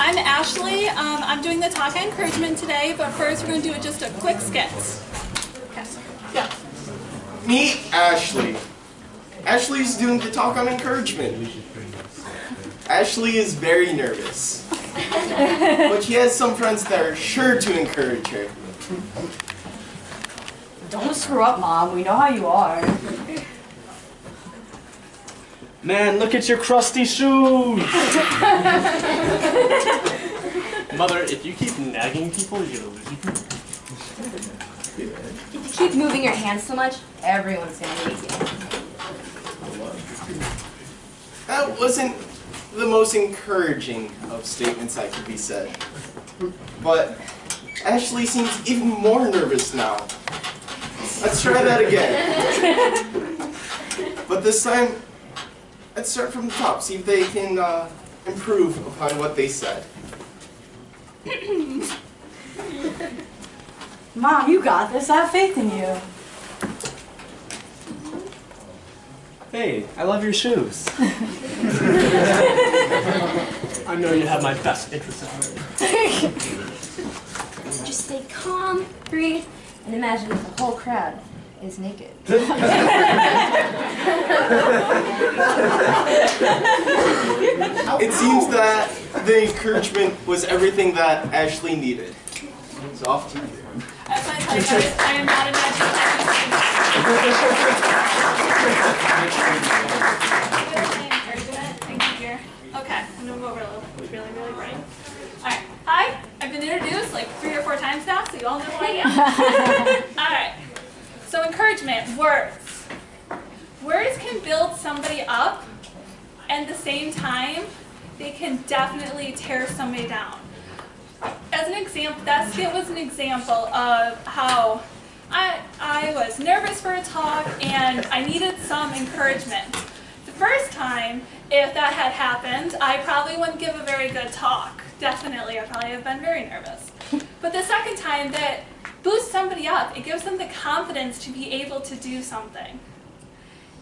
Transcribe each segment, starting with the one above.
I'm Ashley. I'm doing the talk on encouragement today, but first we're going to do just a quick skit. Okay. Yeah. Meet Ashley. Ashley's doing the talk on encouragement. Ashley is very nervous, but she has some friends that are sure to encourage her. Don't screw up, Mom. We know how you are. Man, look at your crusty shoes! Mother, if you keep nagging people, you're gonna lose your If you keep moving your hands so much, everyone's gonna hate you. That wasn't the most encouraging of statements that could be said. But Ashley seems even more nervous now. Let's try that again. But this time, let's start from the top, see if they can improve upon what they said. Mom, you got this. I have faith in you. Hey, I love your shoes. I know you have my best interest at heart. Just stay calm, breathe, and imagine that the whole crowd is naked. It seems that the encouragement was everything that Ashley needed. It's off to you. That's why I tell you guys, I am not imagining encouragement. Thank you, dear. Okay, I'm going to go over a little really bright. Alright, hi. I've been introduced like 3 or 4 times now, so you all know who I am. Alright, so encouragement, words. Words can build somebody up, and at the same time, they can definitely tear somebody down. As an example, that skit was an example of how I was nervous for a talk and I needed some encouragement. The first time, if that had happened, I probably wouldn't give a very good talk. Definitely, I probably have been very nervous. But the second time, that boosts somebody up. It gives them the confidence to be able to do something.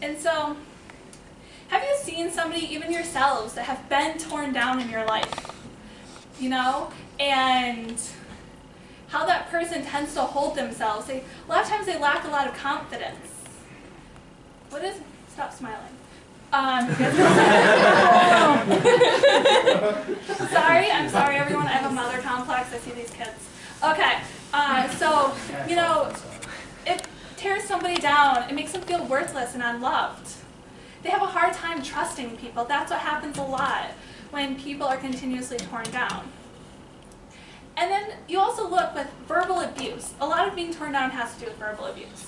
And so, have you seen somebody, even yourselves, that have been torn down in your life? You know? And how that person tends to hold themselves. A lot of times they lack a lot of confidence. What is, stop smiling. Sorry, I'm sorry everyone, I have a mother complex, I see these kids. Okay, so, you know, it tears somebody down, it makes them feel worthless and unloved. They have a hard time trusting people. That's what happens a lot when people are continuously torn down. And then you also look with verbal abuse. A lot of being torn down has to do with verbal abuse.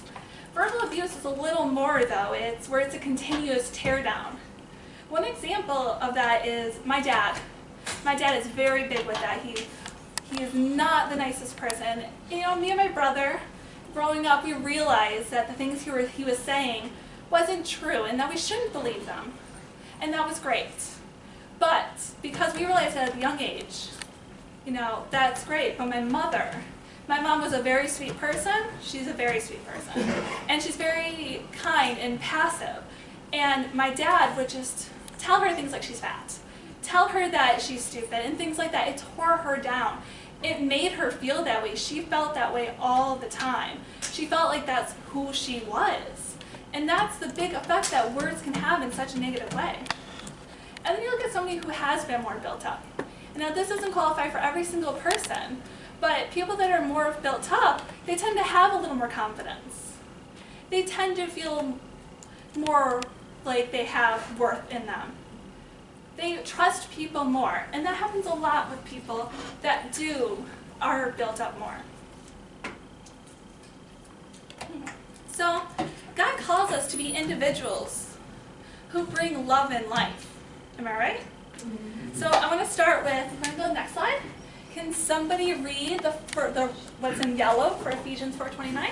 Verbal abuse is a little more though. It's where it's a continuous tear down. One example of that is my dad. My dad is very big with that. He is not the nicest person. You know, me and my brother, growing up, we realized that the things he was saying wasn't true and that we shouldn't believe them. And that was great. But because we realized that at a young age, you know, that's great. But my mom was a very sweet person. She's a very sweet person. And she's very kind and passive. And my dad would just tell her things like she's fat. Tell her that she's stupid and things like that. It tore her down. It made her feel that way. She felt that way all the time. She felt like that's who she was. And that's the big effect that words can have in such a negative way. And then you look at somebody who has been more built up. Now this doesn't qualify for every single person, but people that are more built up, they tend to have a little more confidence. They tend to feel more like they have worth in them. They trust people more, and that happens a lot with people that are built up more. So God calls us to be individuals who bring love in life. Am I right? So I want to start with, want to go to the next slide? Can somebody read what's in yellow for Ephesians 4:29?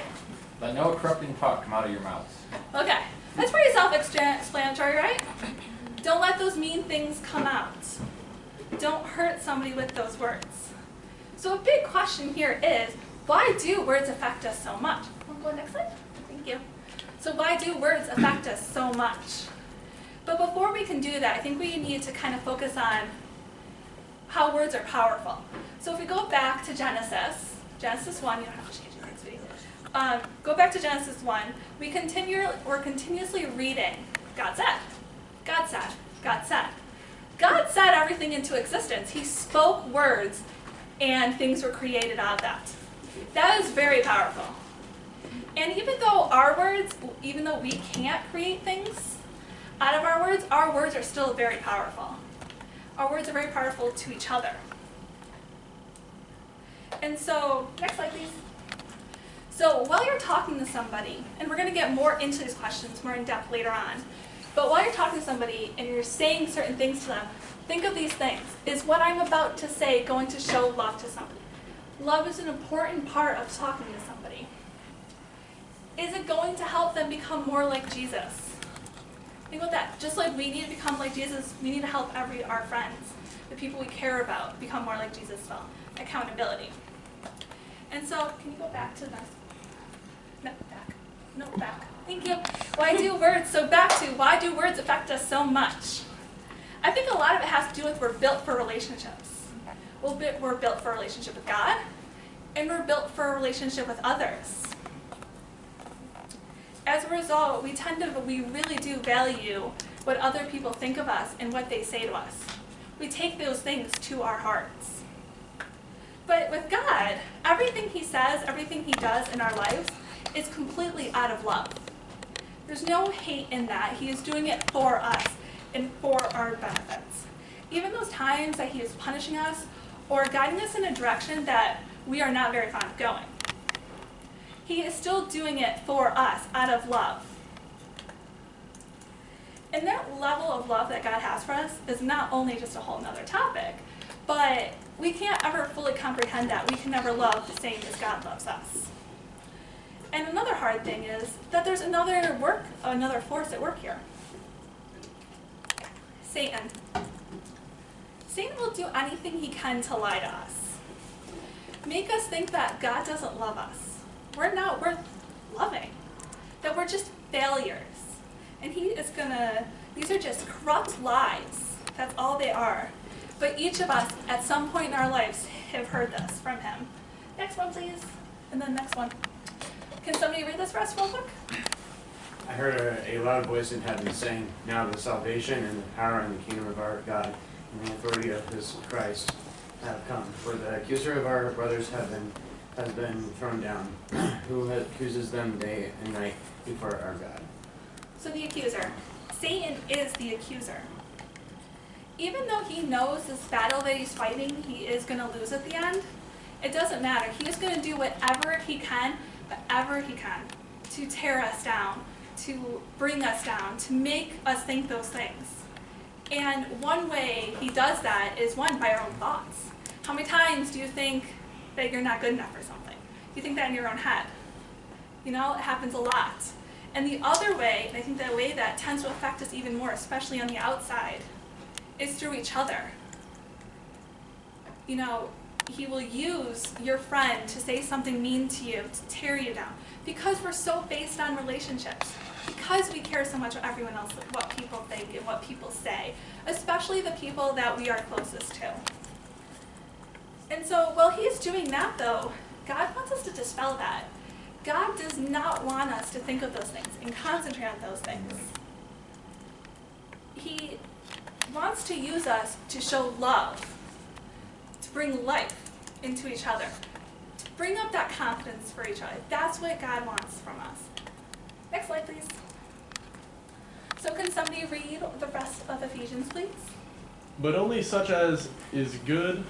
Let no corrupting talk come out of your mouths. Okay, that's pretty self-explanatory, right? Don't let those mean things come out. Don't hurt somebody with those words. So a big question here is, why do words affect us so much? Want to go to the next slide? Thank you. So why do words affect us so much? But before we can do that, I think we need to kind of focus on how words are powerful. So if we go back to Genesis 1, you don't have to change anything, sweetie. Go back to Genesis 1. We're continuously reading. God said, God said, God said. God said everything into existence. He spoke words, and things were created out of that. That is very powerful. And even though we can't create things out of our words are still very powerful. Our words are very powerful to each other. And so, next slide, please. So while you're talking to somebody, and we're going to get more into these questions more in depth later on, but while you're talking to somebody and you're saying certain things to them, think of these things. Is what I'm about to say going to show love to somebody? Love is an important part of talking to somebody. Is it going to help them become more like Jesus? Think about that. Just like we need to become like Jesus, we need to help our friends, the people we care about, become more like Jesus as well. Accountability. And so, can you go back to the next? No, back. No, back. Thank you. Why do words? So back to, why do words affect us so much? I think a lot of it has to do with we're built for relationships. We're built for a relationship with God, and we're built for a relationship with others. As a result, we really do value what other people think of us and what they say to us. We take those things to our hearts. But with God, everything He says, everything He does in our lives is completely out of love. There's no hate in that. He is doing it for us and for our benefits. Even those times that He is punishing us or guiding us in a direction that we are not very fond of going, He is still doing it for us out of love. And that level of love that God has for us is not only just a whole nother topic, but we can't ever fully comprehend that. We can never love the same as God loves us. And another hard thing is that there's another force at work here. Satan. Satan will do anything he can to lie to us. Make us think that God doesn't love us. We're not worth loving. That we're just failures. And he is these are just corrupt lies. That's all they are. But each of us, at some point in our lives, have heard this from him. Next one, please. And then next one. Can somebody read this for us real quick? I heard a loud voice in heaven saying, "Now the salvation and the power and the kingdom of our God and the authority of His Christ have come. For the accuser of our brothers has been thrown down, who accuses them day and night before our God." So the accuser. Satan is the accuser. Even though he knows this battle that he's fighting, he is going to lose at the end, it doesn't matter. He is going to do whatever he can to tear us down, to bring us down, to make us think those things. And one way he does that is, one, by our own thoughts. How many times do you think that you're not good enough for something? You think that in your own head. You know, it happens a lot. And the other way, and I think the way that tends to affect us even more, especially on the outside, is through each other. You know, he will use your friend to say something mean to you, to tear you down, because we're so based on relationships, because we care so much what everyone else, what people think and what people say, especially the people that we are closest to. And so while he's doing that, though, God wants us to dispel that. God does not want us to think of those things and concentrate on those things. He wants to use us to show love, to bring life into each other, to bring up that confidence for each other. That's what God wants from us. Next slide, please. So can somebody read the rest of Ephesians, please? But only such as is good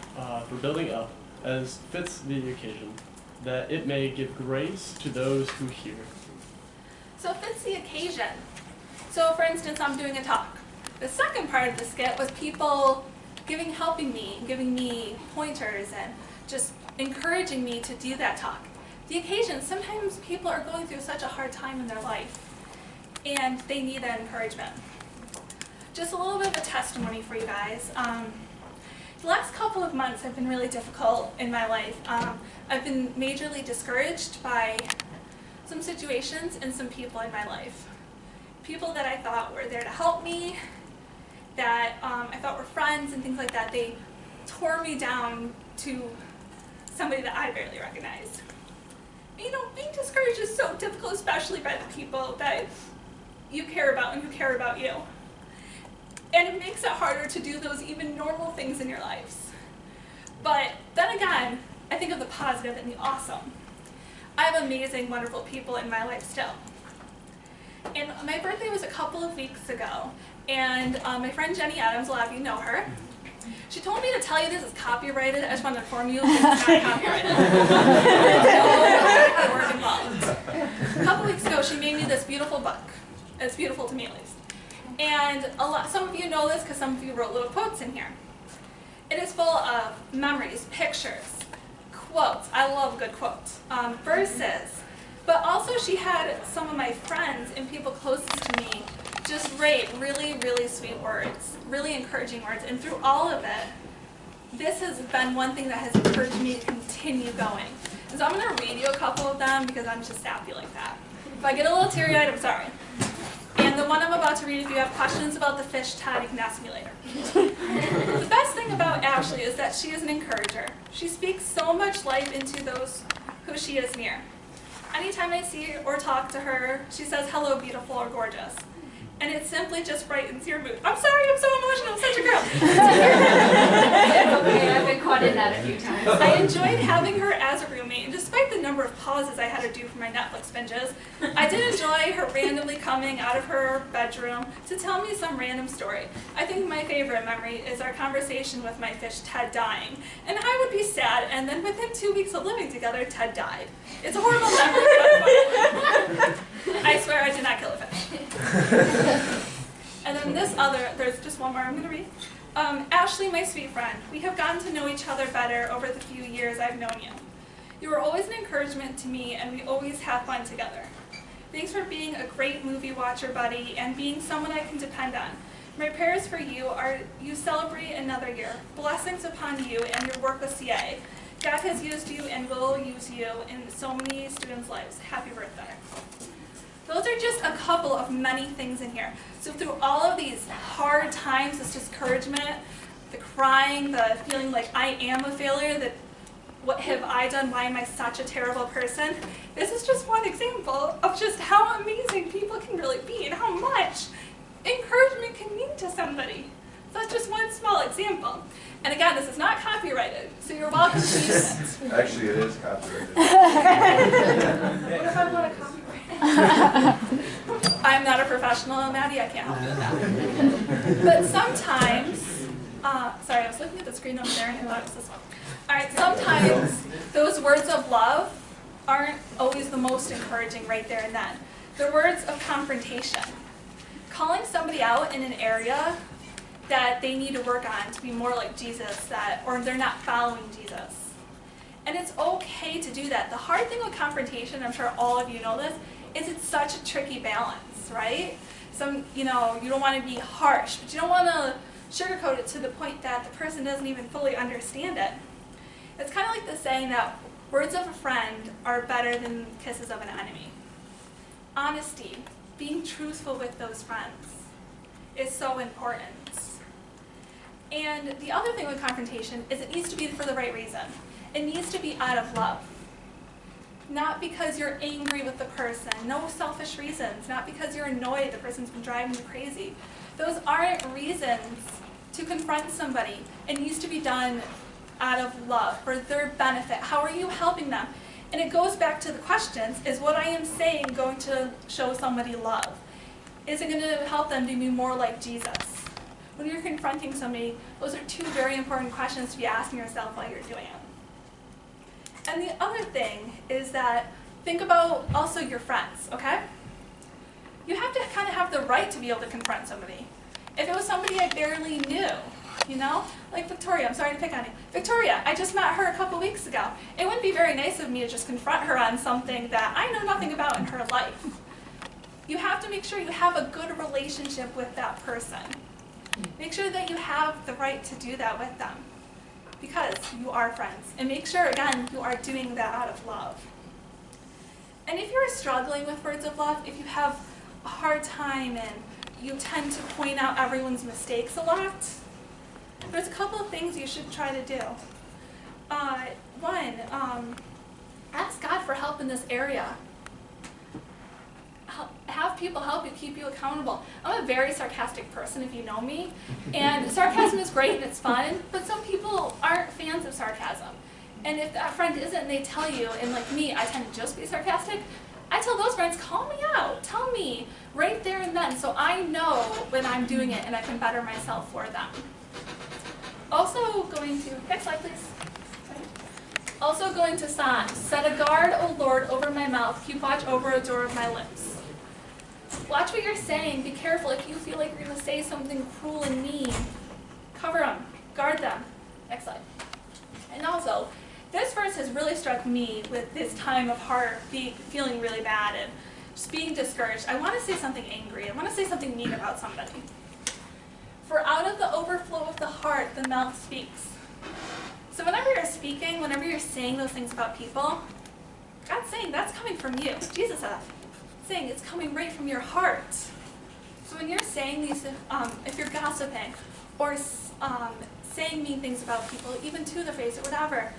for building up, as fits the occasion, that it may give grace to those who hear. So it fits the occasion. So for instance, I'm doing a talk. The second part of the skit was people helping me, giving me pointers and just encouraging me to do that talk. The occasion, sometimes people are going through such a hard time in their life and they need that encouragement. Just a little bit of a testimony for you guys. The last couple of months have been really difficult in my life. I've been majorly discouraged by some situations and some people in my life. People that I thought were there to help me, that I thought were friends and things like that. tore me down to somebody that I barely recognized. You know, being discouraged is so difficult, especially by the people that you care about and who care about you. And it makes it harder to do those even normal things in your lives. But then again, I think of the positive and the awesome. I have amazing, wonderful people in my life still. And my birthday was a couple of weeks ago, and my friend Jenny Adams, a lot of you know her, she told me to tell you this is copyrighted. I just want to inform you it's not copyrighted. No word involved. A couple weeks ago, she made me this beautiful book. It's beautiful to me, at least. And some of you know this because some of you wrote little quotes in here. It is full of memories, pictures, quotes. I love good quotes. Verses. But also she had some of my friends and people closest to me just write really, really sweet words, really encouraging words. And through all of it, this has been one thing that has encouraged me to continue going. And so I'm going to read you a couple of them because I'm just happy like that. If I get a little teary-eyed, I'm sorry. And the one I'm about to read, if you have questions about the fish Todd, you can ask me later. The best thing about Ashley is that she is an encourager. She speaks so much life into those who she is near. Anytime I see or talk to her, she says, "Hello, beautiful," or "gorgeous." And it simply just brightens your mood. I'm sorry, I'm so emotional, I'm such a girl. It's okay, I've been caught in that a few times. I enjoyed having her as a roommate, and despite the number of pauses I had to do for my Netflix binges, I did enjoy her randomly coming out of her bedroom to tell me some random story. I think my favorite memory is our conversation with my fish, Ted, dying. And I would be sad, and then within 2 weeks of living together, Ted died. It's a horrible memory, but I swear I did not kill a fish. And then there's just one more I'm going to read. Ashley, my sweet friend, we have gotten to know each other better over the few years I've known you. You are always an encouragement to me, and we always have fun together. Thanks for being a great movie watcher buddy and being someone I can depend on. My prayers for you are you celebrate another year. Blessings upon you and your work with CA. God has used you and will use you in so many students' lives. Happy birthday. Those are just a couple of many things in here. So through all of these hard times, this discouragement, the crying, the feeling like I am a failure, that what have I done, why am I such a terrible person? This is just one example of just how amazing people can really be and how much encouragement can mean to somebody. So that's just one small example. And again, this is not copyrighted, so you're welcome to use it. Actually, it is copyrighted. What if I want to copyright? I'm not a professional, Maddie, I can't help you with that. But sometimes, sorry, I was looking at the screen over there and I thought it was this one. All right, sometimes those words of love aren't always the most encouraging right there and then. They're words of confrontation. Calling somebody out in an area that they need to work on to be more like Jesus, or they're not following Jesus. And it's okay to do that. The hard thing with confrontation, I'm sure all of you know this, is it's such a tricky balance, right? You don't want to be harsh, but you don't want to sugarcoat it to the point that the person doesn't even fully understand it. It's kind of like the saying that words of a friend are better than kisses of an enemy. Honesty, being truthful with those friends, is so important. And the other thing with confrontation is it needs to be for the right reason. It needs to be out of love. Not because you're angry with the person, no selfish reasons, not because you're annoyed the person's been driving you crazy. Those aren't reasons to confront somebody. It needs to be done out of love, for their benefit. How are you helping them? And it goes back to the questions, is what I am saying going to show somebody love? Is it going to help them to be more like Jesus? When you're confronting somebody, those are two very important questions to be asking yourself while you're doing it. And the other thing is that think about also your friends, okay? You have to kind of have the right to be able to confront somebody. If it was somebody I barely knew, like Victoria, I'm sorry to pick on you. Victoria, I just met her a couple weeks ago. It wouldn't be very nice of me to just confront her on something that I know nothing about in her life. You have to make sure you have a good relationship with that person. Make sure that you have the right to do that with them, because you are friends. And make sure, again, you are doing that out of love. And if you're struggling with words of love, if you have a hard time and you tend to point out everyone's mistakes a lot, there's a couple of things you should try to do. One, ask God for help in this area. Have people help you, keep you accountable. I'm a very sarcastic person, if you know me, and sarcasm is great and it's fun, but some people aren't fans of sarcasm. And if that friend isn't and they tell you, and like me, I tend to just be sarcastic, I tell those friends, call me out, tell me right there and then, so I know when I'm doing it and I can better myself for them. Also going to, next slide please. Also going to Psalms, set a guard, O Lord, over my mouth, keep watch over a door of my lips. Watch what you're saying, be careful if you feel like you're going to say something cruel and mean. Cover them, guard them. Next slide. And also, this verse has really struck me with this time of heart feeling really bad and just being discouraged. I want to say something angry. I want to say something mean about somebody. For out of the overflow of the heart, the mouth speaks. So whenever you're speaking, whenever you're saying those things about people, God's saying that's coming from you. Jesus said that. Saying it's coming right from your heart. So when you're saying these, if you're gossiping or saying mean things about people, even to their face or whatever,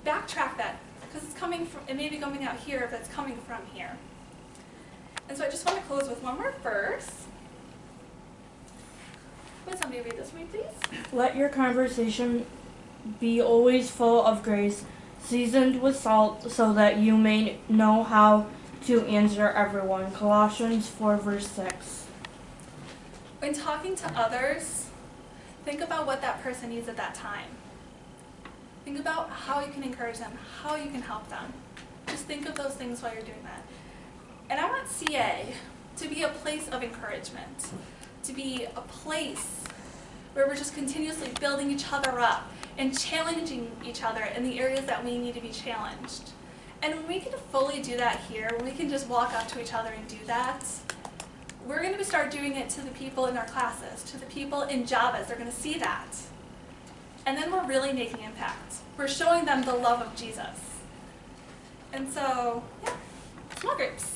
backtrack that because it's coming from. It may be coming out here, but it's coming from here. And so I just want to close with one more verse. Would somebody read this for me, please? Let your conversation be always full of grace, seasoned with salt, so that you may know how to answer everyone. Colossians 4, verse 6. When talking to others, think about what that person needs at that time. Think about how you can encourage them, how you can help them. Just think of those things while you're doing that. And I want CA to be a place of encouragement, to be a place where we're just continuously building each other up and challenging each other in the areas that we need to be challenged. And when we can fully do that here, when we can just walk up to each other and do that, we're going to start doing it to the people in our classes, to the people in Javas. They're going to see that. And then we're really making impact. We're showing them the love of Jesus. And so, yeah, small groups.